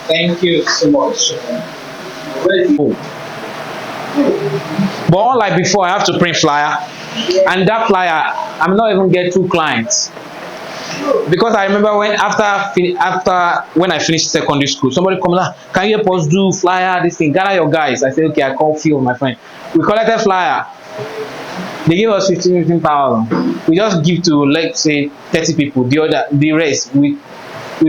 Thank you so much. But unlike before, I have to print flyer, and that flyer, I'm not even get two clients. Because I remember when after when I finished secondary school, somebody come like, can you help us do flyer, this thing, gather your guys. I said, okay, I call few of my friends. We collected flyer. They give us 15,000. We just give to, let's say, 30 people. The rest we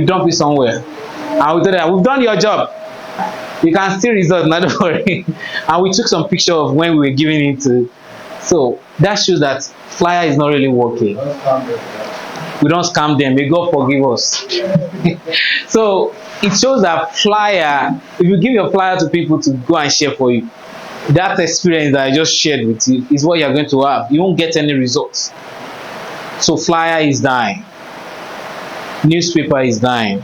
dump it somewhere. And we told them, we've done your job. You can still result, not don't worry. And we took some picture of when we were giving it to. So that shows that flyer is not really working. We don't scam them. May God forgive us. So it shows that flyer, if you give your flyer to people to go and share for you, that experience that I just shared with you is what you're going to have. You won't get any results. So flyer is dying. Newspaper is dying.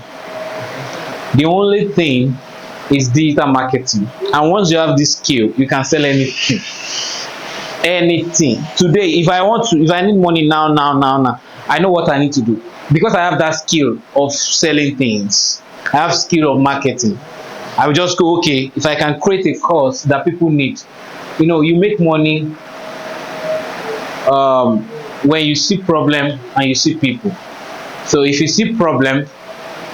The only thing is digital marketing. And once you have this skill, you can sell anything. Anything. Today, if I need money now, I know what I need to do. Because I have that skill of selling things. I have skill of marketing. I will just go, okay, if I can create a course that people need. You know, you make money when you see problem and you see people. So if you see problem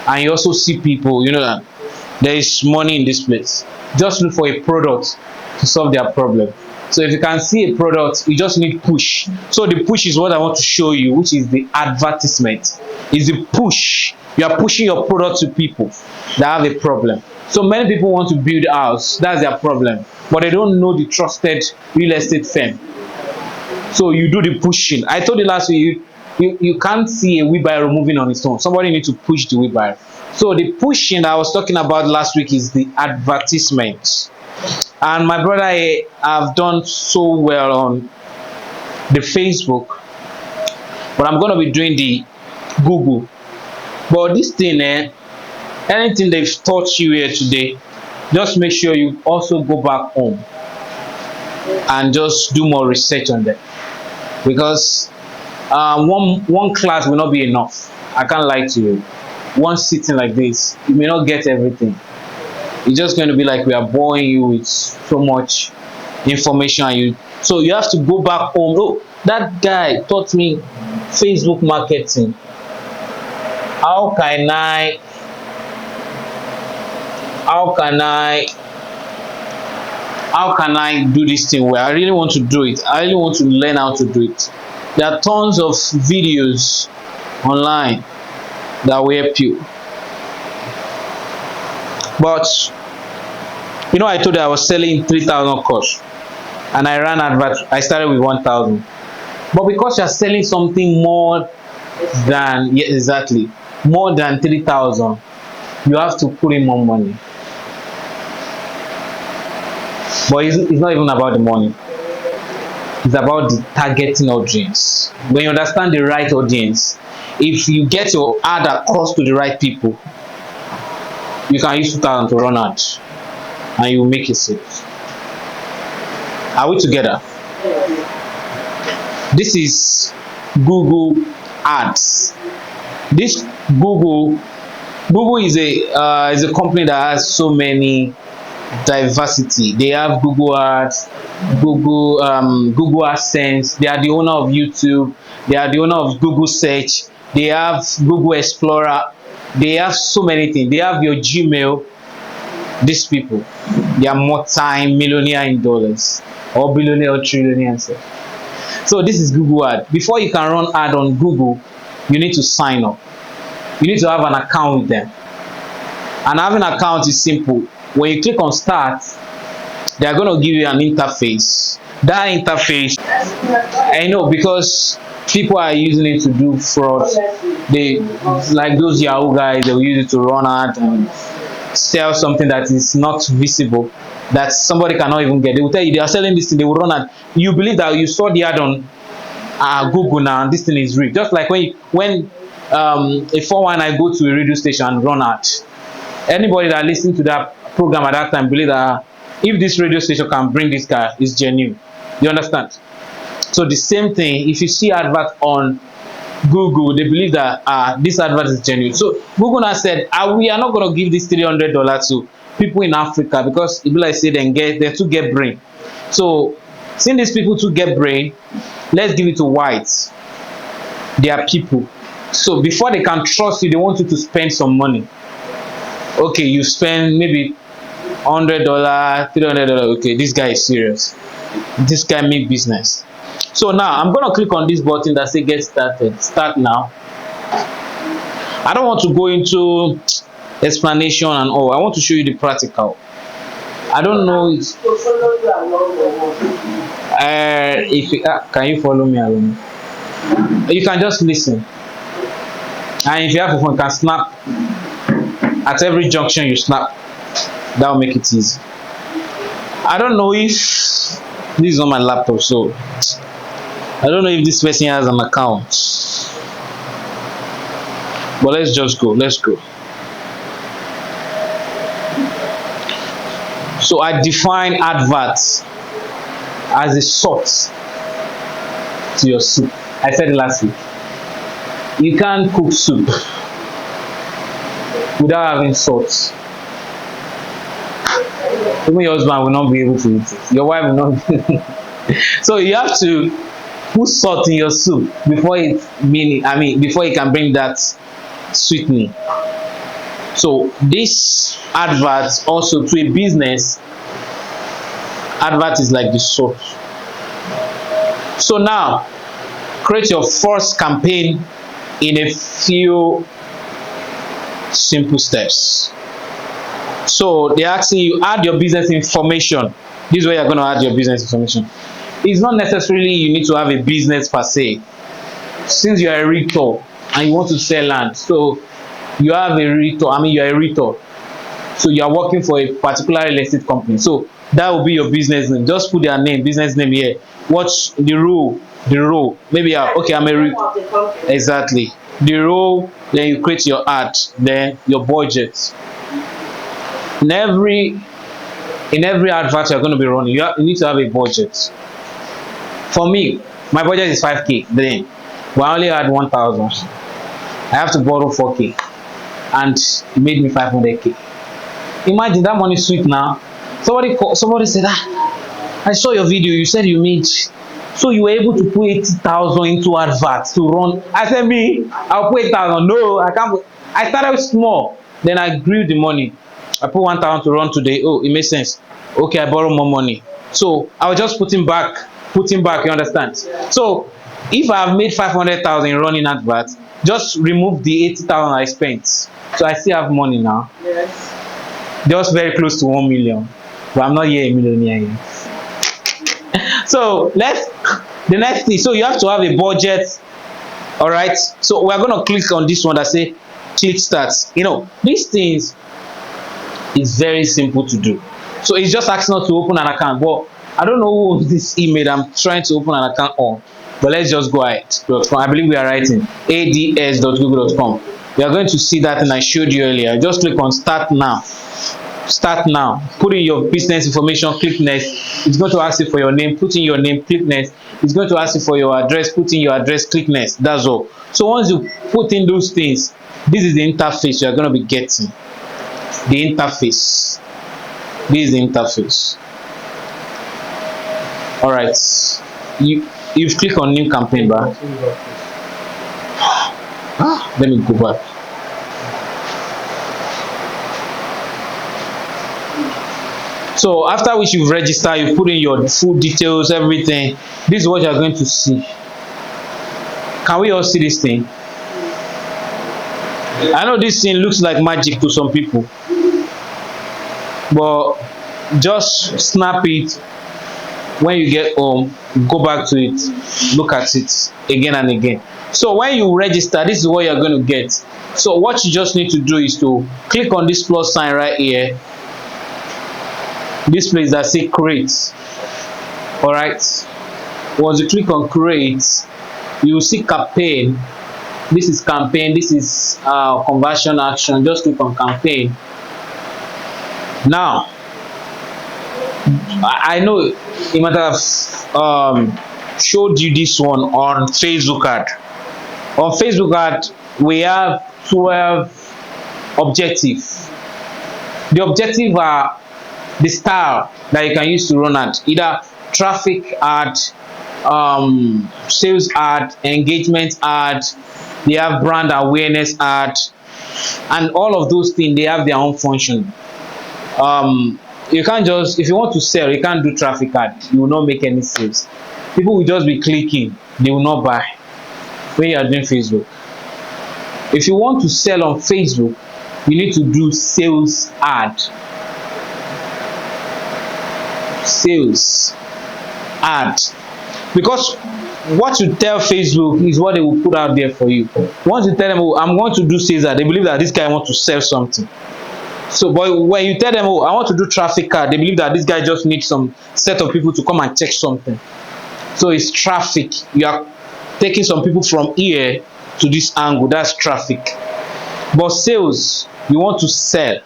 and you also see people, you know that there is money in this place. Just look for a product to solve their problem. So if you can see a product, you just need push. So the push is what I want to show you, which is the advertisement. Is the push. You are pushing your product to people that have a problem. So many people want to build a house, that's their problem, but they don't know the trusted real estate firm. So you do the pushing. I told you last week, you can't see a wheelbarrow moving on its own. Somebody needs to push the wheelbarrow. So the pushing I was talking about last week is the advertisement. And my brother, I have done so well on the Facebook, but I'm going to be doing the Google. But this thing, anything they've taught you here today, just make sure you also go back home and just do more research on them, because one class will not be enough. I can't lie to you. One sitting like this, you may not get everything. It's just going to be like we are boring you with so much information, and so you have to go back home. Oh, that guy taught me Facebook marketing. How can I do this thing well? I really want to do it. I really want to learn how to do it. There are tons of videos online that will help you. But you know, I told you I was selling 3,000 course, and I ran advert. I started with 1,000. But because you're selling something more than, yeah, exactly, more than 3,000, you have to put in more money. But it's not even about the money. It's about the targeting audience. When you understand the right audience, if you get your ad across to the right people, you can use 2,000 to run ads, and you will make it sales. Are we together? This is Google Ads. This Google is a company that has so many diversity. They have Google Ads, Google AdSense. They are the owner of YouTube. They are the owner of Google Search. They have Google Explorer. They have so many things. They have your Gmail. These people, they are multi-millionaire in dollars, or billionaire or trillionaire. So this is Google Ad. Before you can run ad on Google, you need to sign up. You need to have an account with them. And having an account is simple. When you click on start, they are going to give you an interface. That interface, I know, because people are using it to do fraud. They, like those Yahoo guys, they will use it to run ad and sell something that is not visible, that somebody cannot even get. They will tell you they are selling this thing, they will run ad. You believe that you saw the ad on Google now, and this thing is real. Just like when a 419 go to a radio station and run ad. Anybody that listened to that program at that time believe that if this radio station can bring this guy, it's genuine. You understand? So the same thing, if you see advert on Google, they believe that this advert is genuine. So Google now said, we are not going to give this $300 to people in Africa because it be like say they too get brain. So since these people too get brain, let's give it to whites. They are people. So before they can trust you, they want you to spend some money. Okay, you spend maybe $100, $300. Okay, this guy is serious. This guy make business. So now I'm gonna click on this button that say get started. Start now. I don't want to go into explanation and all. I want to show you the practical. I don't know if can you follow me along? You can just listen. And if you have a phone, you can snap. At every junction you snap. That will make it easy. I don't know if this is on my laptop, so I don't know if this person has an account. But let's just go. Let's go. So I define adverts as a salt to your soup. I said it last week. You can't cook soup without having salt. Even your husband will not be able to eat it. Your wife will not be able to. So you have to put salt in your soup before before it can bring that sweetening. So this advert also to a business, advert is like the salt. So now create your first campaign in a few simple steps. So they're asking you add your business information. This is where you're going to add your business information. It's not necessarily you need to have a business per se. Since you're a realtor and you want to sell land, so you have a realtor, you're a realtor. So you're working for a particular real estate company. So that will be your business name. Just put their name, business name here. What's the role? The role. Maybe okay, I'm a realtor. Exactly. The role, then you create your ad, then your budget. In every advert you're going to be running, you need to have a budget. For me, my budget is 5k. Then we only had 1,000. I have to borrow 4k, and it made me 500k. Imagine that money sweet now. Somebody said, I saw your video. You said you made, so you were able to put 80,000 into adverts to run. I said, I'll put 8,000. No, I can't. I started small, then I grew the money. I put 1,000 to run today. Oh, it makes sense. Okay, I borrow more money. So I was just putting back, you understand? So if I have made 500,000 in running adverts, just remove the 80,000 I spent. So I still have money now. Yes. Just very close to 1 million. But I'm not yet a millionaire yet. So the next thing. So you have to have a budget. All right. So we're going to click on this one that say click start. These things is very simple to do. So it's just asking us to open an account. But I don't know who owns this email I'm trying to open an account on. But let's just go ahead. I believe we are writing ads.google.com. You are going to see that, and I showed you earlier. Just click on start now. Start now. Put in your business information, click next. It's going to ask you for your name, put in your name, click next. It's going to ask you for your address, put in your address, click next. That's all. So once you put in those things, this is the interface you are going to be getting. The interface. This is the interface. All right. You've clicked on new campaign bar. Let me go back. So after which you've registered, you put in your full details, everything. This is what you're going to see. Can we all see this thing? I know this thing looks like magic to some people, but just snap it. When you get home, go back to it, look at it again and again. So when you register, this is what you're going to get. So what you just need to do is to click on this plus sign right here, this place that say create. All right, once you click on create, you will see campaign. This is campaign, this is conversion action. Just click on campaign. Now I know it might have showed you this one on Facebook ad. On Facebook ad, we have 12 objectives. The objective are the style that you can use to run ad, either traffic ad, sales ad, engagement ad, they have brand awareness ad, and all of those things they have their own function. You can't just, if you want to sell, you can't do traffic ad, you will not make any sales. People will just be clicking, they will not buy when you are doing Facebook. If you want to sell on Facebook, you need to do sales ad. Sales ad, because what you tell Facebook is what they will put out there for you. Once you tell them, oh, I'm going to do sales ad, they believe that this guy wants to sell something. So but when you tell them, oh, I want to do traffic ad, they believe that this guy just needs some set of people to come and check something. So it's traffic. You are taking some people from here to this angle, that's traffic. But sales, you want to sell.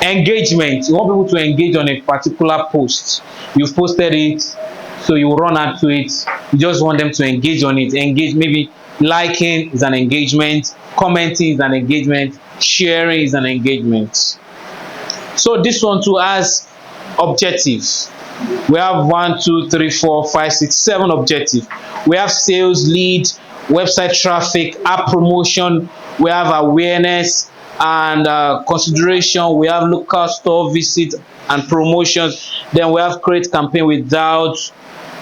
Engagement, you want people to engage on a particular post. You've posted it, so you run out to it. You just want them to engage on it. Engage, maybe liking is an engagement, commenting is an engagement, sharing is an engagement. So this one too has objectives. We have 1, 2, 3, 4, 5, 6, 7 objectives. We have sales, lead, website traffic, app promotion, we have awareness and consideration, we have local store visit and promotions, then we have create campaign without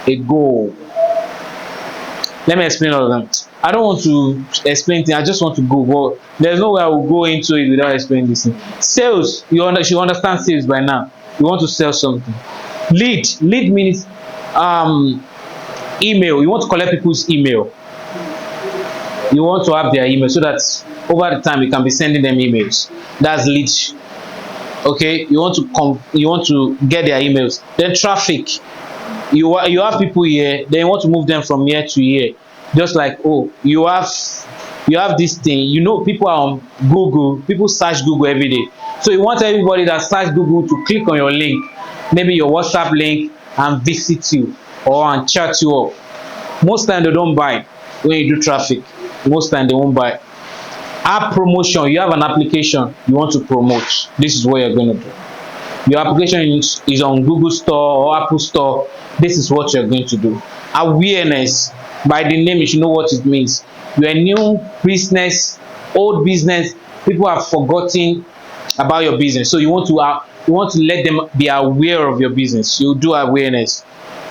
a goal. Let me explain all of them. I don't want to explain things, I just want to go, but there's no way I will go into it without explaining this thing. Sales, you understand sales by now. You want to sell something. Lead means email. You want to collect people's email. You want to have their email so that over the time you can be sending them emails. That's lead. Okay, you want to get their emails. Then traffic, you have people here, then you want to move them from here to here. Just like, oh, you have this thing, you know, people are on Google, people search Google every day, so you want everybody that search Google to click on your link, maybe your WhatsApp link, and visit you or and chat you up. Most time they don't buy when you do traffic. Most time they won't buy. App promotion, you have an application you want to promote, this is what you're going to do. Your application is on Google Store or Apple Store, this is what you're going to do. Awareness, by the name you should know what it means. You're a new business, old business, people have forgotten about your business, so you want to let them be aware of your business. You do awareness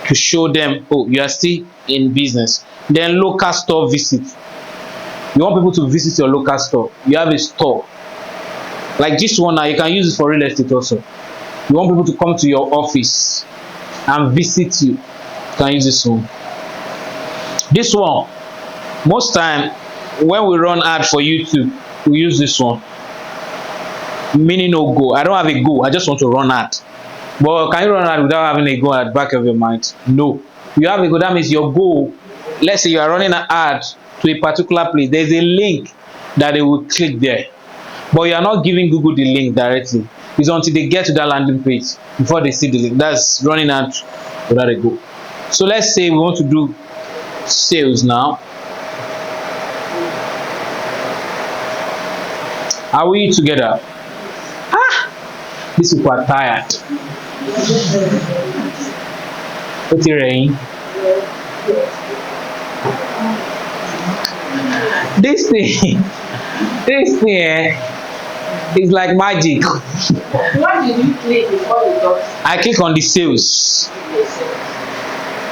to show them, oh, you are still in business. Then local store visit, you want people to visit your local store. You have a store like this one now, you can use it for real estate also. You want people to come to your office and visit you, you can use this one. This one, most time when we run ad for YouTube, we use this one, meaning no goal. I don't have a goal, I just want to run ad. But can you run ad without having a goal at the back of your mind? No. You have a goal, that means your goal. Let's say you are running an ad to a particular place, there's a link that they will click there, but you are not giving Google the link directly. It's until they get to that landing page before they see the link. That's running ad without a goal. So let's say we want to do sales now. Are we together? These people are tired. What's it rain? This thing is like magic. What did you click before you got? I click on the sales.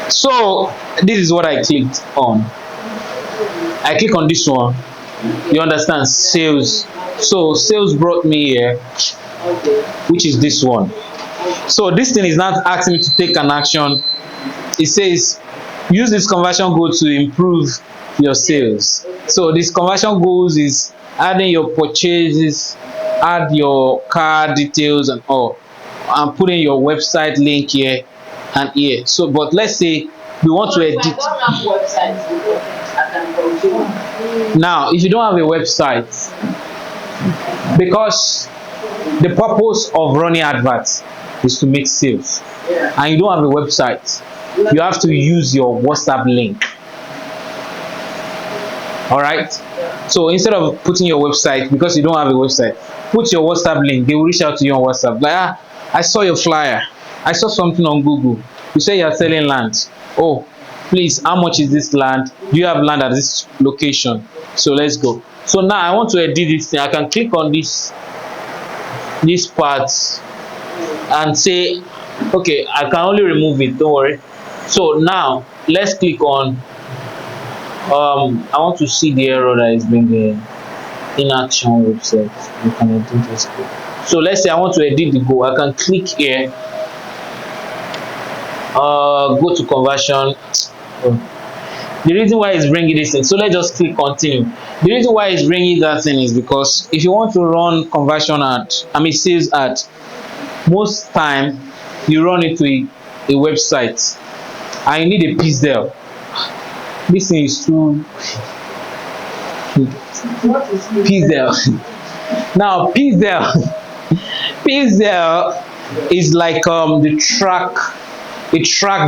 So this is what I clicked on. I click on this one. You understand? Sales. So sales brought me here, which is this one. So this thing is not asking me to take an action. It says use this conversion goal to improve your sales. So this conversion goals is adding your purchases, add your card details and all, and putting your website link here and here. So but let's say we want to edit. I don't have websites. I can continue. Now if you don't have a website, because the purpose of running adverts is to make sales, and you don't have a website, you have to use your WhatsApp link. All right. So instead of putting your website, because you don't have a website, put your WhatsApp link. They will reach out to you on WhatsApp. Like, I saw your flyer. I saw something on Google. You say you are selling land. Oh, please, how much is this land? Do you have land at this location? So let's go. So now I want to edit this thing. I can click on this part and say, okay, I can only remove it. Don't worry. So now let's click on. I want to see the error that is being in action website. You can edit this code. So let's say I want to edit the goal. I can click here. Go to conversion. The reason why it's bringing this in, so let's just click continue. The reason why it's bringing that thing is because if you want to run conversion ad, sales ad, most time you run it to a website and you need a pixel. This thing is too pixel. Now pixel is like the track